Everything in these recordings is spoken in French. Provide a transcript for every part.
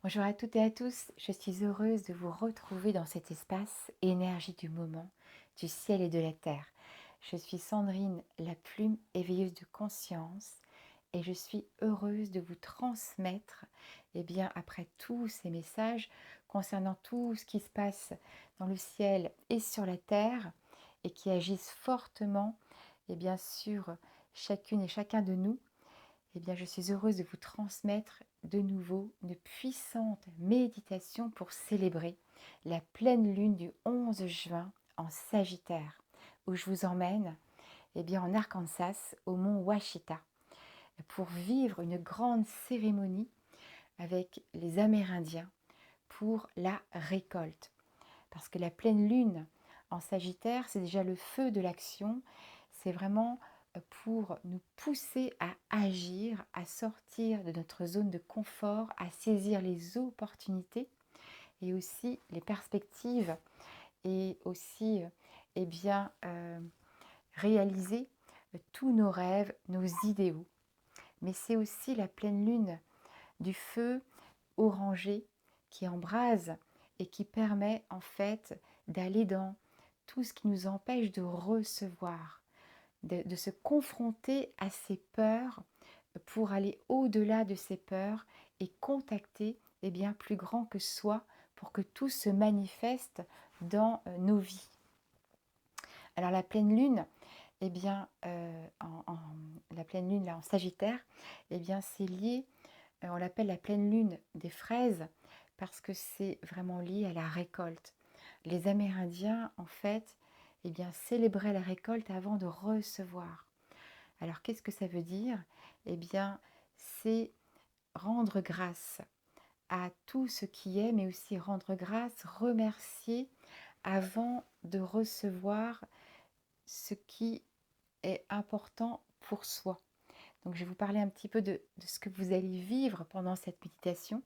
Bonjour à toutes et à tous, je suis heureuse de vous retrouver dans cet espace énergie du moment, du ciel et de la terre. Je suis Sandrine, la plume éveilleuse de conscience, et je suis heureuse de vous transmettre, après tous ces messages concernant tout ce qui se passe dans le ciel et sur la terre, et qui agissent fortement, sur chacune et chacun de nous. Je suis heureuse de vous transmettre de nouveau une puissante méditation pour célébrer la pleine lune du 11 juin en Sagittaire, où je vous emmène en Arkansas, au mont Ouachita, pour vivre une grande cérémonie avec les Amérindiens pour la récolte. Parce que la pleine lune en Sagittaire, c'est déjà le feu de l'action, c'est vraiment pour nous pousser à agir, à sortir de notre zone de confort, à saisir les opportunités et aussi les perspectives et aussi réaliser tous nos rêves, nos idéaux. Mais c'est aussi la pleine lune du feu orangé qui embrase et qui permet en fait d'aller dans tout ce qui nous empêche de recevoir, de se confronter à ces peurs pour aller au-delà de ces peurs et contacter plus grand que soi pour que tout se manifeste dans nos vies. Alors la pleine lune, la pleine lune là en Sagittaire, c'est lié, on l'appelle la pleine lune des fraises parce que c'est vraiment lié à la récolte. Les Amérindiens, en fait, célébraient la récolte avant de recevoir. Alors, qu'est-ce que ça veut dire? C'est rendre grâce à tout ce qui est, mais aussi rendre grâce, remercier avant de recevoir ce qui est important pour soi. Donc, je vais vous parler un petit peu de ce que vous allez vivre pendant cette méditation.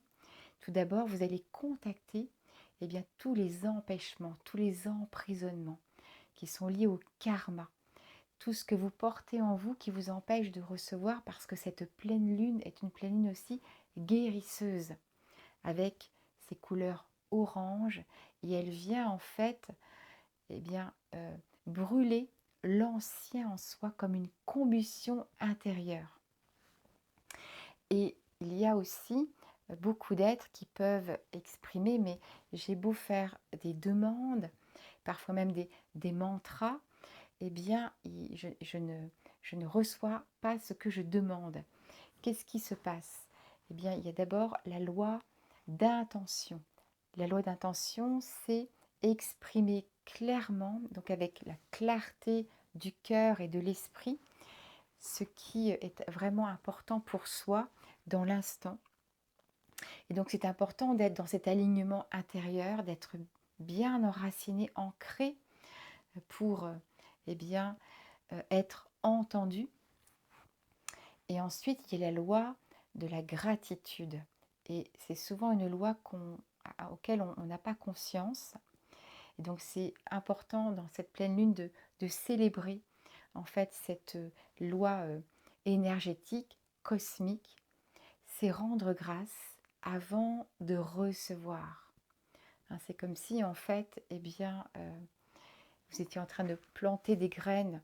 Tout d'abord, vous allez contacter tous les empêchements, tous les emprisonnements qui sont liés au karma. Tout ce que vous portez en vous qui vous empêche de recevoir parce que cette pleine lune est une pleine lune aussi guérisseuse avec ses couleurs orange et elle vient en fait brûler l'ancien en soi comme une combustion intérieure. Et il y a aussi beaucoup d'êtres qui peuvent exprimer, mais j'ai beau faire des demandes, parfois même des mantras, je ne reçois pas ce que je demande. Qu'est-ce qui se passe? Il y a d'abord la loi d'intention. La loi d'intention, c'est exprimer clairement, donc avec la clarté du cœur et de l'esprit, ce qui est vraiment important pour soi dans l'instant. Et donc c'est important d'être dans cet alignement intérieur, d'être bien enraciné, ancré pour être entendu. Et ensuite, il y a la loi de la gratitude. Et c'est souvent une loi auquel on n'a pas conscience. Et donc c'est important dans cette pleine lune de célébrer en fait cette loi énergétique, cosmique. C'est rendre grâce avant de recevoir. Hein, c'est comme si en fait, vous étiez en train de planter des graines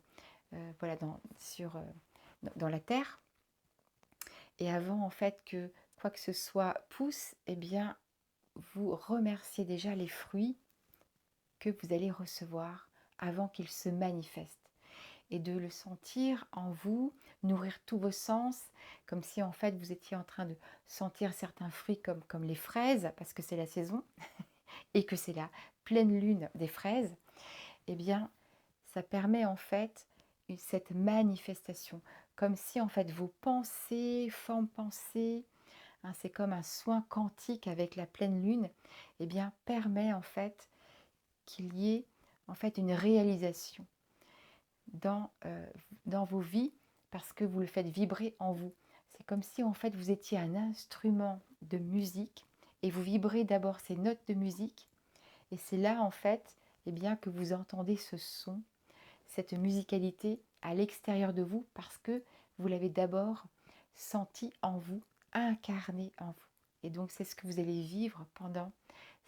dans la terre. Et avant en fait que quoi que ce soit pousse, vous remerciez déjà les fruits que vous allez recevoir avant qu'ils se manifestent. Et de le sentir en vous, nourrir tous vos sens, comme si en fait vous étiez en train de sentir certains fruits comme les fraises, parce que c'est la saison, et que c'est la pleine lune des fraises, ça permet en fait cette manifestation, comme si en fait vos pensées, formes pensées, hein, c'est comme un soin quantique avec la pleine lune, permet en fait qu'il y ait en fait une réalisation dans vos vies parce que vous le faites vibrer en vous. C'est comme si en fait vous étiez un instrument de musique et vous vibrez d'abord ces notes de musique et c'est là en fait que vous entendez ce son, cette musicalité à l'extérieur de vous parce que vous l'avez d'abord senti en vous, incarné en vous. Et donc c'est ce que vous allez vivre pendant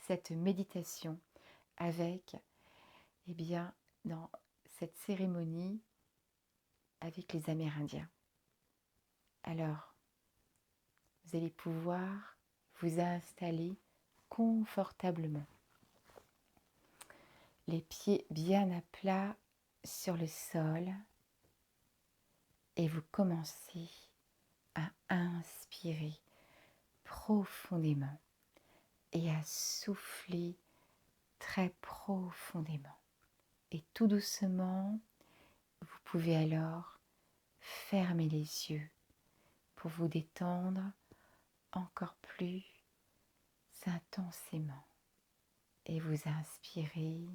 cette méditation avec, eh bien, dans cette cérémonie avec les Amérindiens. Alors, vous allez pouvoir vous installer confortablement. Les pieds bien à plat sur le sol et vous commencez à inspirer profondément et à souffler très profondément. Et tout doucement, vous pouvez alors fermer les yeux pour vous détendre encore plus intensément. Et vous inspirez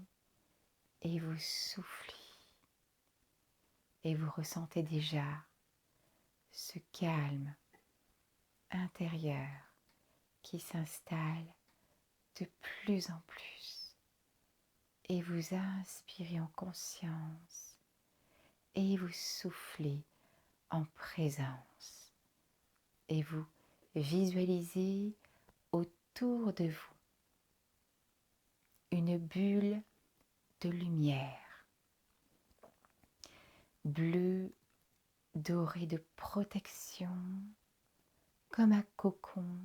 et vous soufflez. Et vous ressentez déjà ce calme intérieur qui s'installe de plus en plus. Et vous inspirez en conscience et vous soufflez en présence. Et vous visualisez autour de vous une bulle de lumière bleue, dorée de protection, comme un cocon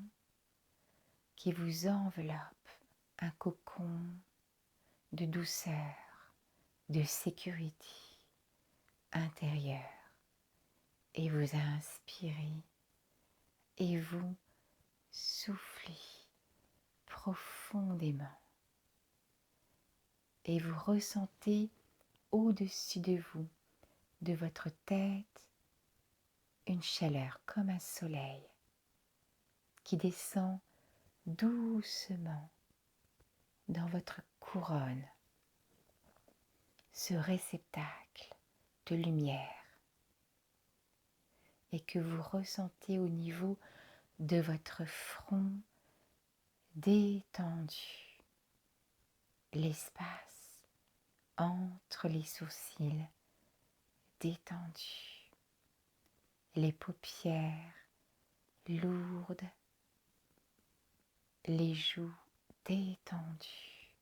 qui vous enveloppe, un cocon de douceur, de sécurité intérieure. Et vous inspirez et vous soufflez profondément. Et vous ressentez au-dessus de vous, de votre tête, une chaleur comme un soleil qui descend doucement dans votre couronne, ce réceptacle de lumière, et que vous ressentez au niveau de votre front détendu, l'espace entre les sourcils détendu, les paupières lourdes, les joues détendues,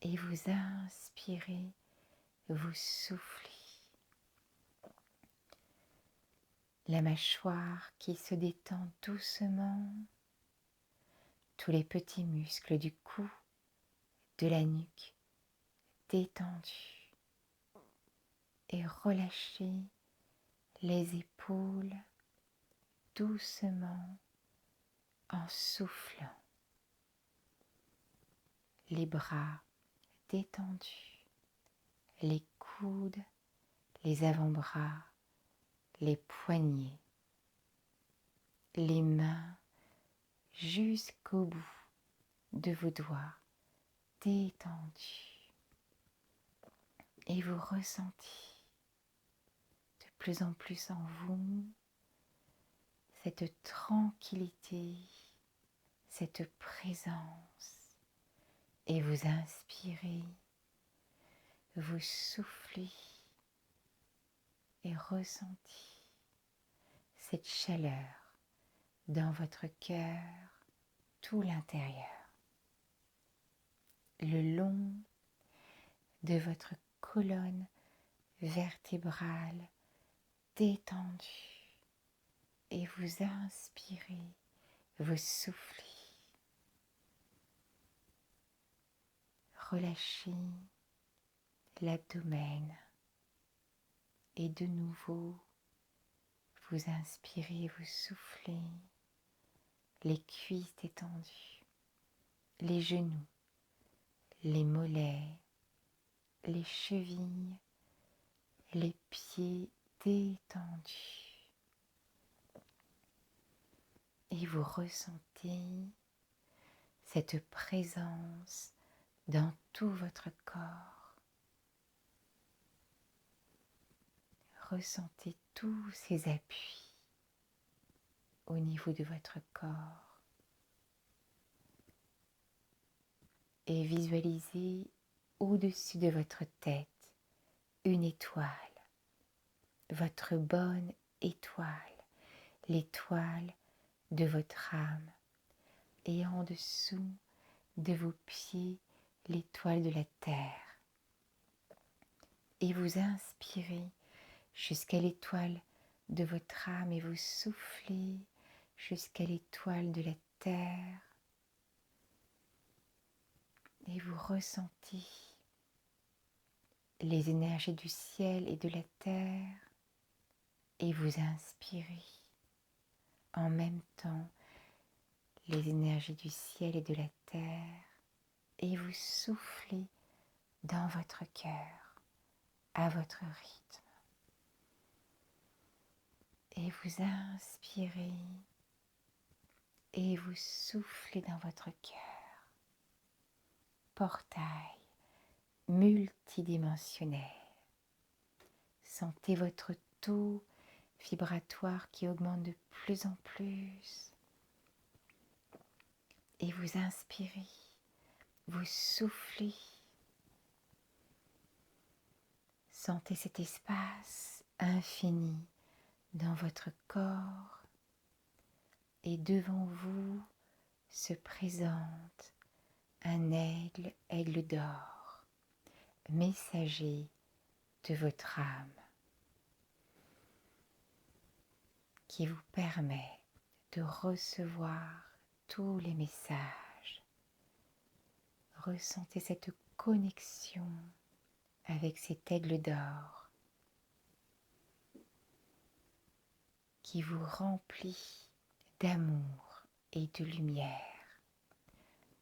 et vous inspirez, vous soufflez. La mâchoire qui se détend doucement, tous les petits muscles du cou, de la nuque détendus, et relâchez les épaules doucement en soufflant. Les bras détendus, les coudes, les avant-bras, les poignets, les mains jusqu'au bout de vos doigts détendus. Et vous ressentez de plus en plus en vous cette tranquillité, cette présence. Et vous inspirez, vous soufflez et ressentez cette chaleur dans votre cœur, tout l'intérieur, le long de votre colonne vertébrale détendue. Et vous inspirez, vous soufflez. Relâchez l'abdomen et de nouveau vous inspirez, vous soufflez, les cuisses détendues, les genoux, les mollets, les chevilles, les pieds détendus. Et vous ressentez cette présence dans tout votre corps. Ressentez tous ces appuis au niveau de votre corps et visualisez au-dessus de votre tête une étoile, votre bonne étoile, l'étoile de votre âme, et en dessous de vos pieds l'étoile de la terre. Et vous inspirez jusqu'à l'étoile de votre âme et vous soufflez jusqu'à l'étoile de la terre. Et vous ressentez les énergies du ciel et de la terre. Et vous inspirez en même temps les énergies du ciel et de la terre. Et vous soufflez dans votre cœur, à votre rythme. Et vous inspirez et vous soufflez dans votre cœur. Portail multidimensionnel. Sentez votre taux vibratoire qui augmente de plus en plus. Et vous inspirez, vous soufflez. Sentez cet espace infini dans votre corps. Et devant vous se présente un aigle, aigle d'or, messager de votre âme, qui vous permet de recevoir tous les messages. Ressentez cette connexion avec cet aigle d'or qui vous remplit d'amour et de lumière.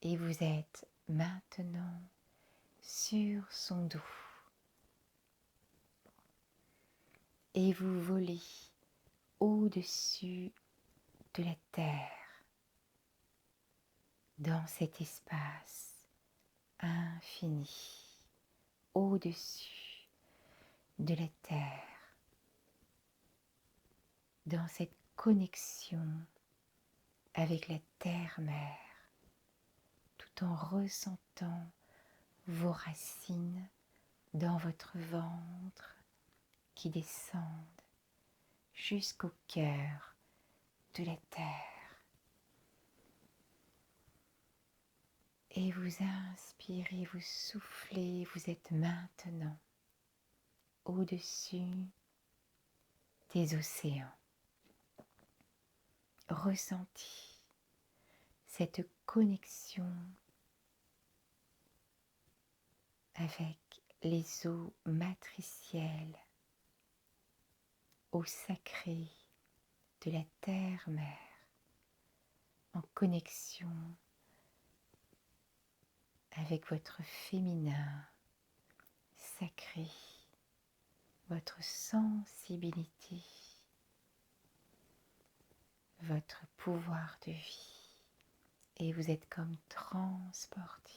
Et vous êtes maintenant sur son dos. Et vous volez au-dessus de la terre, dans cet espace infini, au-dessus de la terre, dans cette connexion avec la terre-mère, tout en ressentant vos racines dans votre ventre qui descendent jusqu'au cœur de la terre. Et vous inspirez, vous soufflez, vous êtes maintenant au-dessus des océans. Ressentez cette connexion avec les eaux matricielles, eau sacrée de la terre-mère, en connexion avec votre féminin sacré, votre sensibilité, votre pouvoir de vie. Et vous êtes comme transporté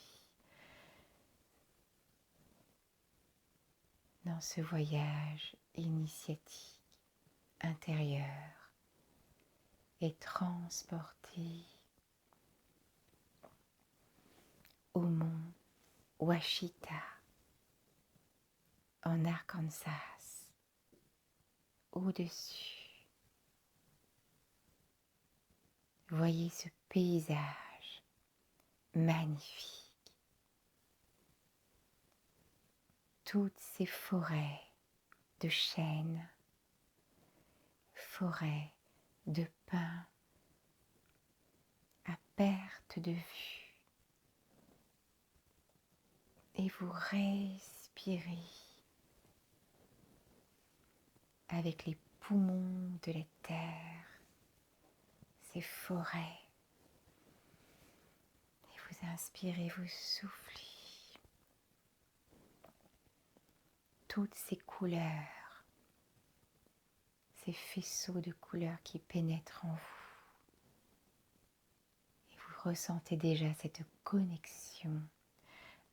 dans ce voyage initiatique intérieur et transporté au mont Ouachita en Arkansas, au-dessus. Voyez ce paysage magnifique, toutes ces forêts de chênes, forêts de pins à perte de vue. Et vous respirez avec les poumons de la terre, ces forêts. Et vous inspirez, vous soufflez. Toutes ces couleurs, ces faisceaux de couleurs qui pénètrent en vous. Et vous ressentez déjà cette connexion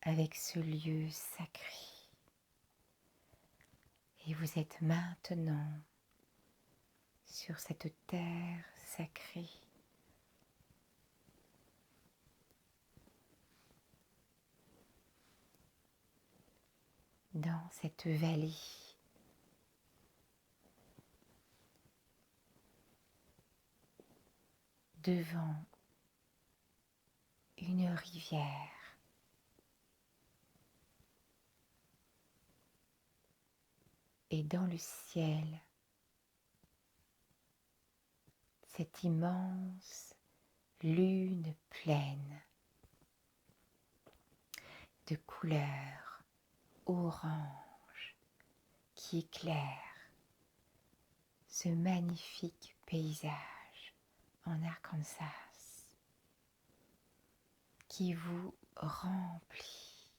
avec ce lieu sacré. Et vous êtes maintenant sur cette terre sacrée. Dans cette vallée. Devant rivière. Et dans le ciel, cette immense lune pleine de couleur orange qui éclaire ce magnifique paysage en Arkansas qui vous remplit.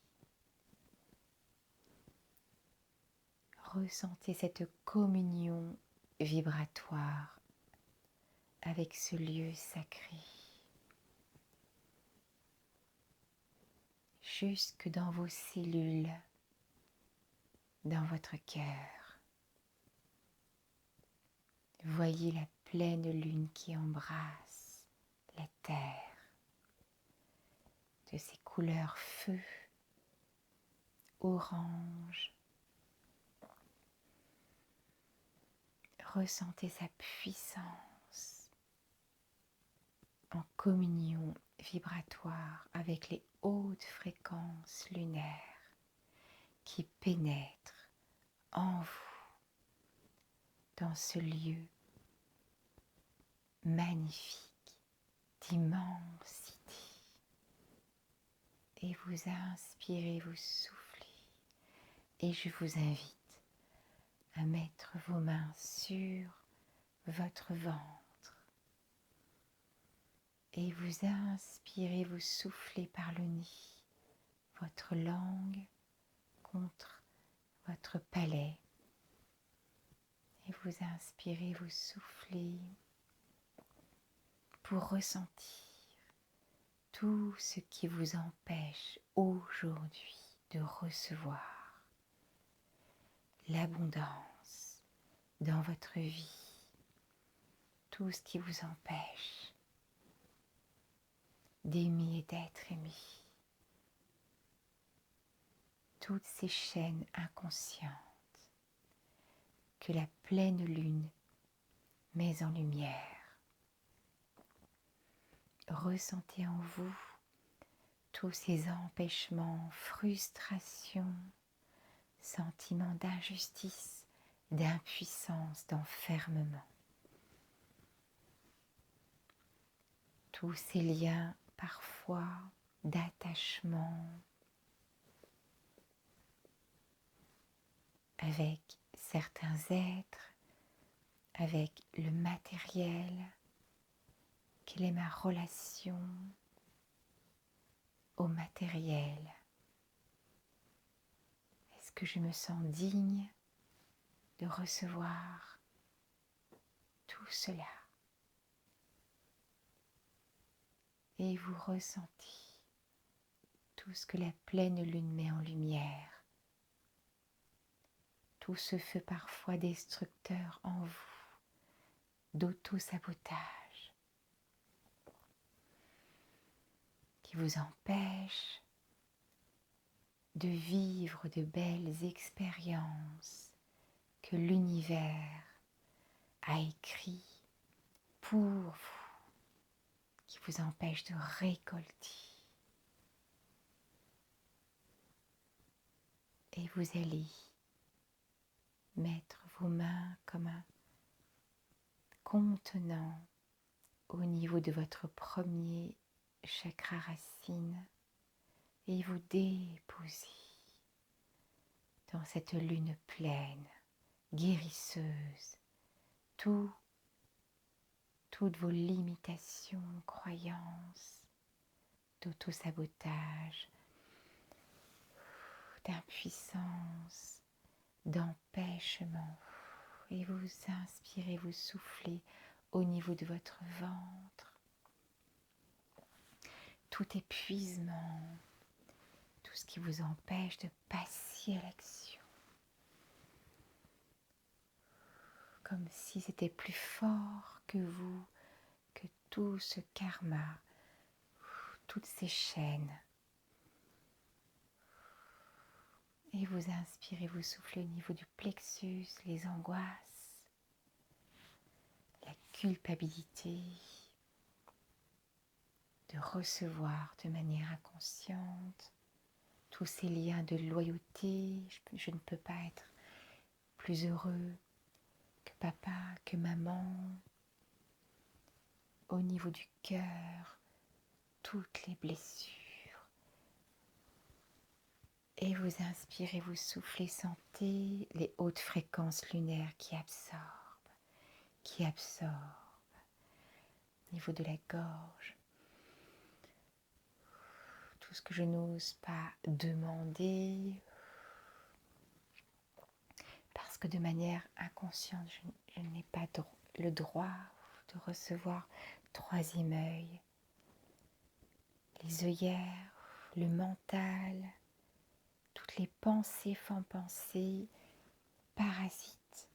Ressentez cette communion vibratoire avec ce lieu sacré. Jusque dans vos cellules, dans votre cœur. Voyez la pleine lune qui embrasse la terre de ses couleurs feu, orange. Ressentez sa puissance en communion vibratoire avec les hautes fréquences lunaires qui pénètrent en vous dans ce lieu magnifique d'immensité. Et vous inspirez, vous soufflez. Et je vous invite à mettre vos mains sur votre ventre. Et vous inspirez, vous soufflez par le nez, votre langue contre votre palais. Et vous inspirez, vous soufflez pour ressentir tout ce qui vous empêche aujourd'hui de recevoir l'abondance dans votre vie, tout ce qui vous empêche d'aimer et d'être aimé, toutes ces chaînes inconscientes que la pleine lune met en lumière. Ressentez en vous tous ces empêchements, frustrations, sentiments d'injustice, d'impuissance, d'enfermement. Tous ces liens parfois d'attachement avec certains êtres, avec le matériel. Quelle est ma relation au matériel? Est-ce que je me sens digne de recevoir tout cela? Et vous ressentez tout ce que la pleine lune met en lumière, tout ce feu parfois destructeur en vous, d'auto-sabotage, qui vous empêche de vivre de belles expériences que l'univers a écrites pour vous, qui vous empêche de récolter. Et vous allez mettre vos mains comme un contenant au niveau de votre premier chakra racine et vous déposer dans cette lune pleine, guérisseuse, toutes vos limitations, croyances, d'auto-sabotage, d'impuissance, d'empêchement. Et vous inspirez, vous soufflez au niveau de votre ventre. Tout épuisement, tout ce qui vous empêche de passer à l'action. Comme si c'était plus fort que vous, que tout ce karma, toutes ces chaînes. Et vous inspirez, vous soufflez au niveau du plexus, les angoisses, la culpabilité, de recevoir de manière inconsciente tous ces liens de loyauté. Je ne peux pas être plus heureux que papa, que maman. Au niveau du cœur, toutes les blessures. Et vous inspirez, vous soufflez, sentez les hautes fréquences lunaires qui absorbent. Au niveau de la gorge. Tout ce que je n'ose pas demander, parce que de manière inconsciente, je n'ai pas le droit de recevoir troisième œil, les œillères, le mental, toutes les pensées, fanpensées, parasites,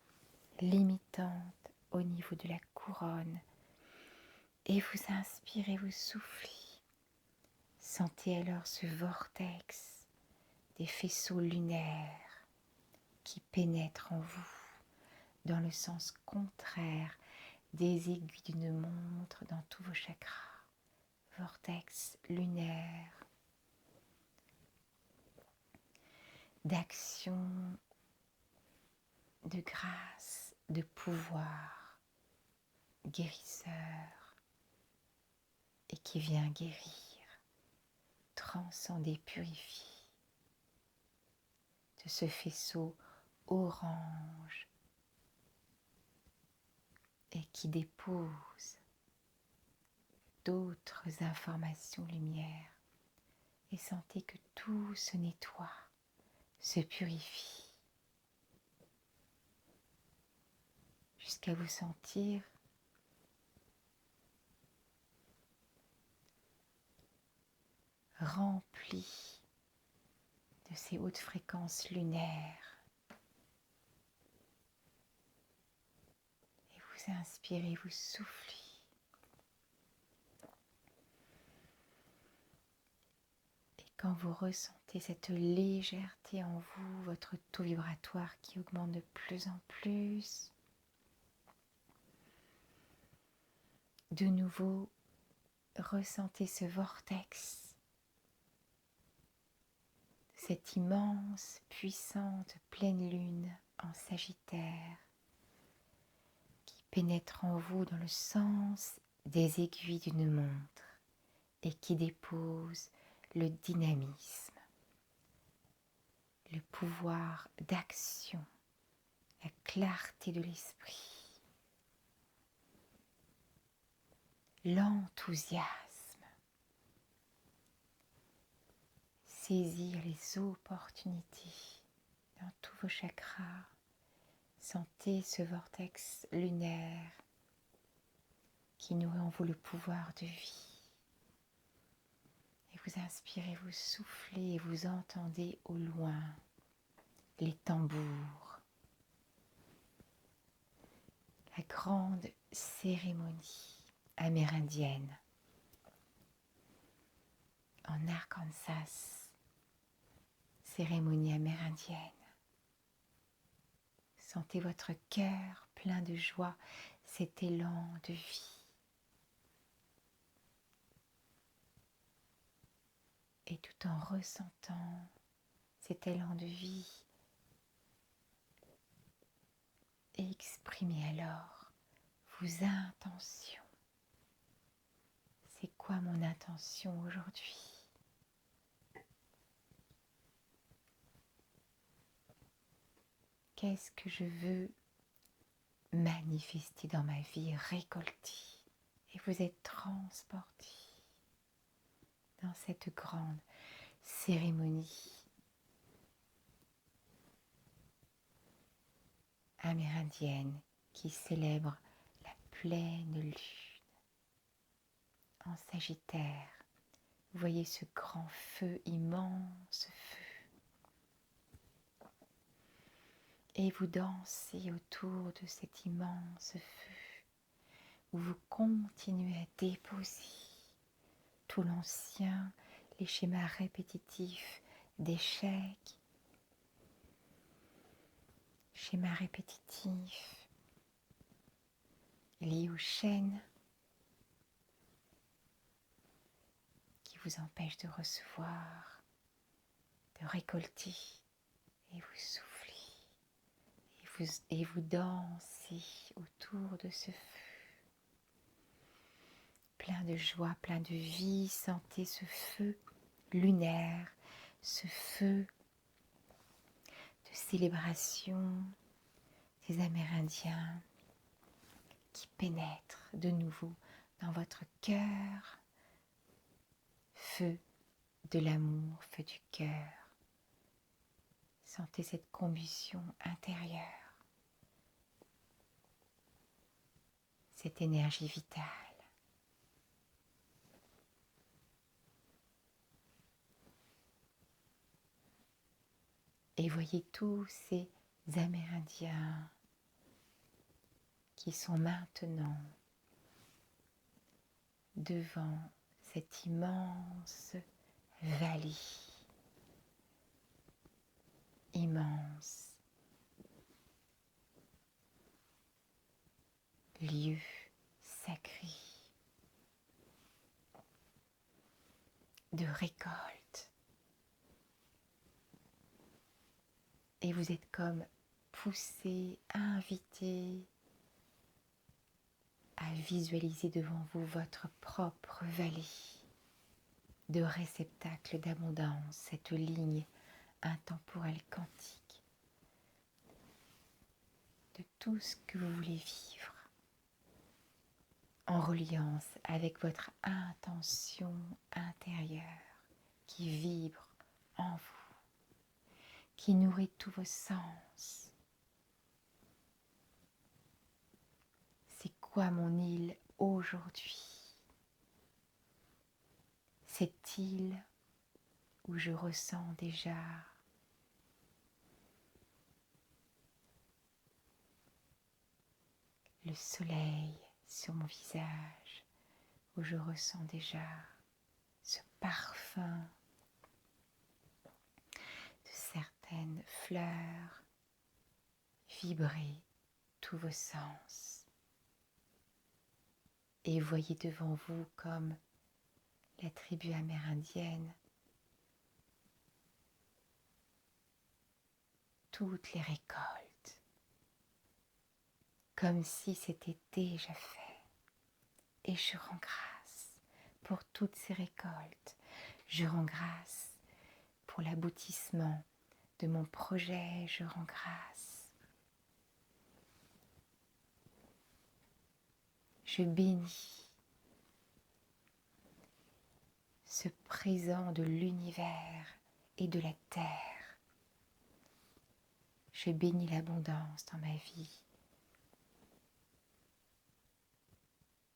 limitantes au niveau de la couronne. Et vous inspirez, vous soufflez. Sentez alors ce vortex des faisceaux lunaires qui pénètrent en vous dans le sens contraire des aiguilles d'une montre dans tous vos chakras. Vortex lunaire d'action, de grâce, de pouvoir guérisseur et qui vient guérir, transcender, purifier de ce faisceau orange et qui dépose d'autres informations lumière. Et sentez que tout se nettoie, se purifie, jusqu'à vous sentir rempli de ces hautes fréquences lunaires. Et vous inspirez, vous soufflez. Et quand vous ressentez cette légèreté en vous, votre taux vibratoire qui augmente de plus en plus, de nouveau, ressentez ce vortex, cette immense, puissante pleine lune en Sagittaire qui pénètre en vous dans le sens des aiguilles d'une montre et qui dépose le dynamisme, le pouvoir d'action, la clarté de l'esprit, l'enthousiasme, saisir les opportunités dans tous vos chakras. Sentez ce vortex lunaire qui nourrit en vous le pouvoir de vie. Et vous inspirez, vous soufflez et vous entendez au loin les tambours. La grande cérémonie amérindienne en Arkansas, cérémonie amérindienne. Sentez votre cœur plein de joie, cet élan de vie. Et tout en ressentant cet élan de vie, exprimez alors vos intentions. C'est quoi mon intention aujourd'hui ? Qu'est-ce que je veux manifester dans ma vie, récolter? Et vous êtes transporté dans cette grande cérémonie amérindienne qui célèbre la pleine lune en Sagittaire. Vous voyez ce grand feu, immense feu. Et vous dansez autour de cet immense feu où vous continuez à déposer tout l'ancien, les schémas répétitifs d'échecs, schémas répétitifs liés aux chaînes, vous empêche de recevoir, de récolter, et vous soufflez, et vous dansez autour de ce feu. Plein de joie, plein de vie, sentez ce feu lunaire, ce feu de célébration des Amérindiens qui pénètre de nouveau dans votre cœur. Feu de l'amour, feu du cœur. Sentez cette combustion intérieure, cette énergie vitale. Et voyez tous ces Amérindiens qui sont maintenant devant cette immense vallée, immense lieu sacré de récolte. Et vous êtes comme poussés, invités à visualiser devant vous votre propre vallée de réceptacle d'abondance, cette ligne intemporelle quantique de tout ce que vous voulez vivre en reliance avec votre intention intérieure qui vibre en vous, qui nourrit tous vos sens. C'est quoi mon île aujourd'hui? Cette île où je ressens déjà le soleil sur mon visage, où je ressens déjà ce parfum de certaines fleurs vibrer tous vos sens. Et voyez devant vous comme la tribu amérindienne toutes les récoltes, comme si c'était déjà fait. Et je rends grâce pour toutes ces récoltes. Je rends grâce pour l'aboutissement de mon projet. Je rends grâce. Je bénis ce présent de l'univers et de la terre. Je bénis l'abondance dans ma vie.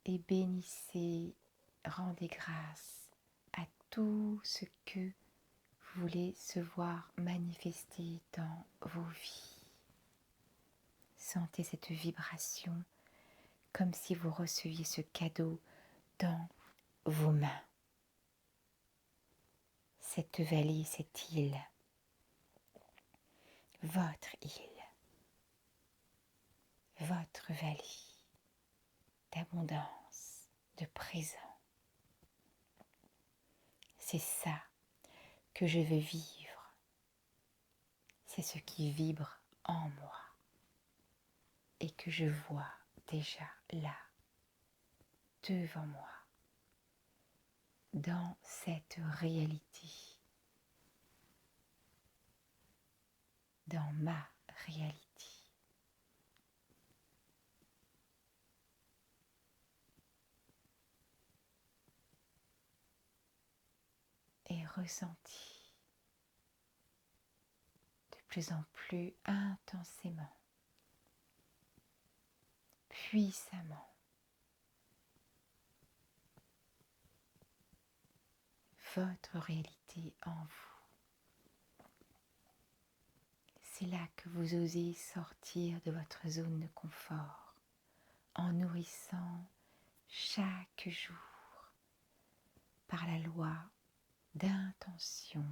Et bénissez, rendez grâce à tout ce que vous voulez se voir manifester dans vos vies. Sentez cette vibration comme si vous receviez ce cadeau dans vos mains. Cette vallée, cette île, votre île, votre vallée d'abondance, de présent. C'est ça que je veux vivre. C'est ce qui vibre en moi et que je vois déjà là, devant moi, dans cette réalité, dans ma réalité. Et ressentis de plus en plus intensément, puissamment, votre réalité en vous. C'est là que vous osez sortir de votre zone de confort en nourrissant chaque jour par la loi d'intention,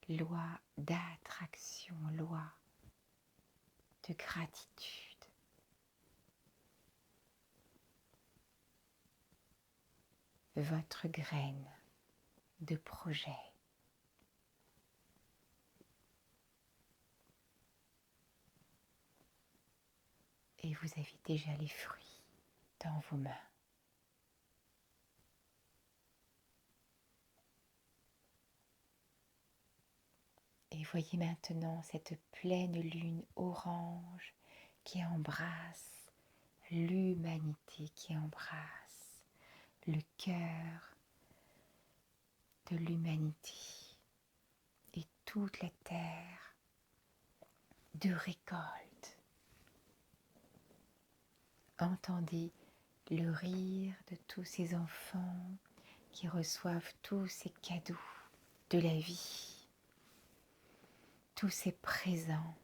loi d'attraction, loi de gratitude. Votre graine de projets. Et vous avez déjà les fruits dans vos mains. Et voyez maintenant cette pleine lune orange qui embrasse l'humanité, qui embrasse le cœur de l'humanité et toute la terre de récolte. Entendez le rire de tous ces enfants qui reçoivent tous ces cadeaux de la vie, tous ces présents,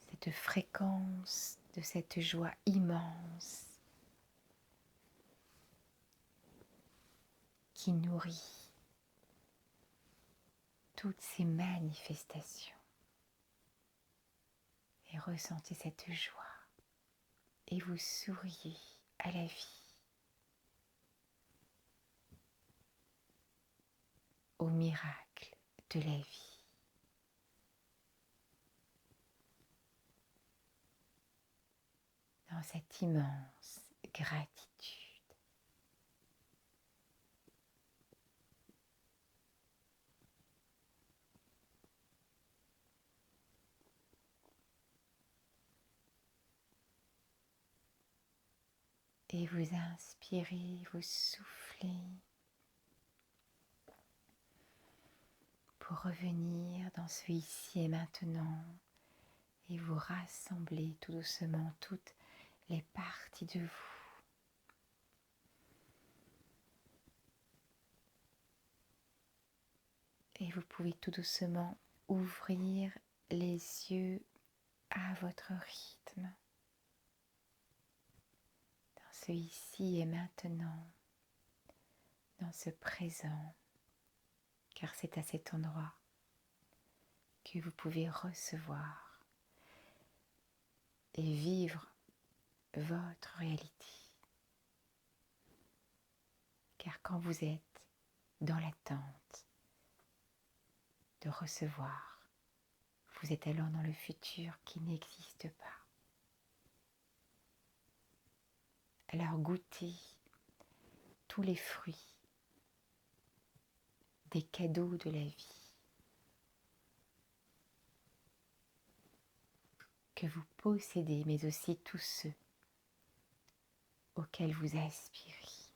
cette fréquence de cette joie immense qui nourrit toutes ces manifestations. Et ressentez cette joie et vous souriez à la vie, au miracle de la vie. Dans cette immense gratitude. Et vous inspirez, vous soufflez pour revenir dans ce ici et maintenant et vous rassemblez tout doucement toutes les parties de vous. Et vous pouvez tout doucement ouvrir les yeux à votre rythme. Dans ce ici et maintenant, dans ce présent, car c'est à cet endroit que vous pouvez recevoir et vivre votre réalité. Car quand vous êtes dans l'attente de recevoir, vous êtes alors dans le futur qui n'existe pas. Alors goûtez tous les fruits des cadeaux de la vie que vous possédez, mais aussi tous ceux auxquels vous aspirez.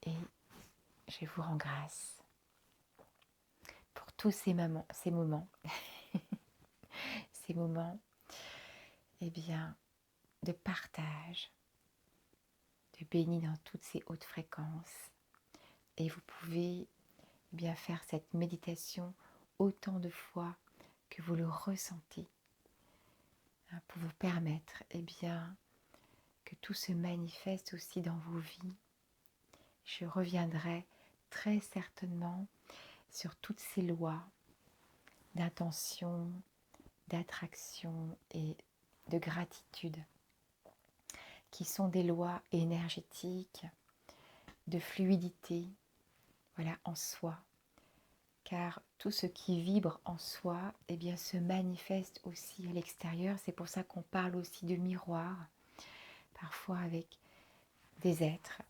Et je vous rends grâce pour tous ces moments, ces moments de partage, de béni dans toutes ces hautes fréquences. Et vous pouvez faire cette méditation autant de fois que vous le ressentez, pour vous permettre que tout se manifeste aussi dans vos vies. Je reviendrai très certainement sur toutes ces lois d'intention, d'attraction et de gratitude qui sont des lois énergétiques, de fluidité, en soi. Car tout ce qui vibre en soi se manifeste aussi à l'extérieur. C'est pour ça qu'on parle aussi de miroir, parfois avec des êtres.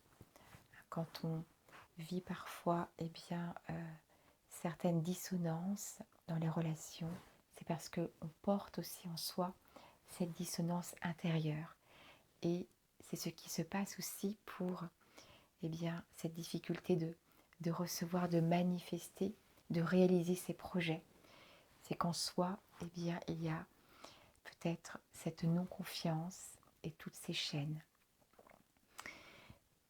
Quand on vit parfois certaines dissonances dans les relations, c'est parce qu'on porte aussi en soi cette dissonance intérieure. Et c'est ce qui se passe aussi pour cette difficulté de recevoir, de manifester, de réaliser ses projets. C'est qu'en soi, il y a peut-être cette non-confiance et toutes ces chaînes.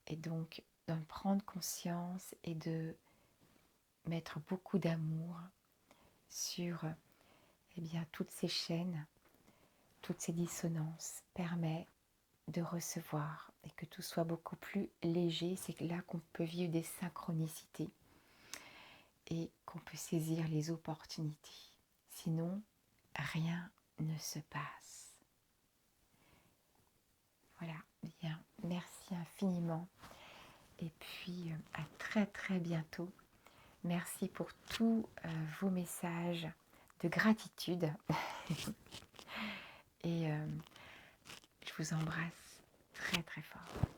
Et donc, d'en prendre conscience et de mettre beaucoup d'amour sur toutes ces chaînes, toutes ces dissonances, permet de recevoir et que tout soit beaucoup plus léger. C'est là qu'on peut vivre des synchronicités et qu'on peut saisir les opportunités. Sinon, rien ne se passe. Voilà, Bien, merci infiniment. Et puis, à très très bientôt. Merci pour tous vos messages de gratitude. Et je vous embrasse très très fort.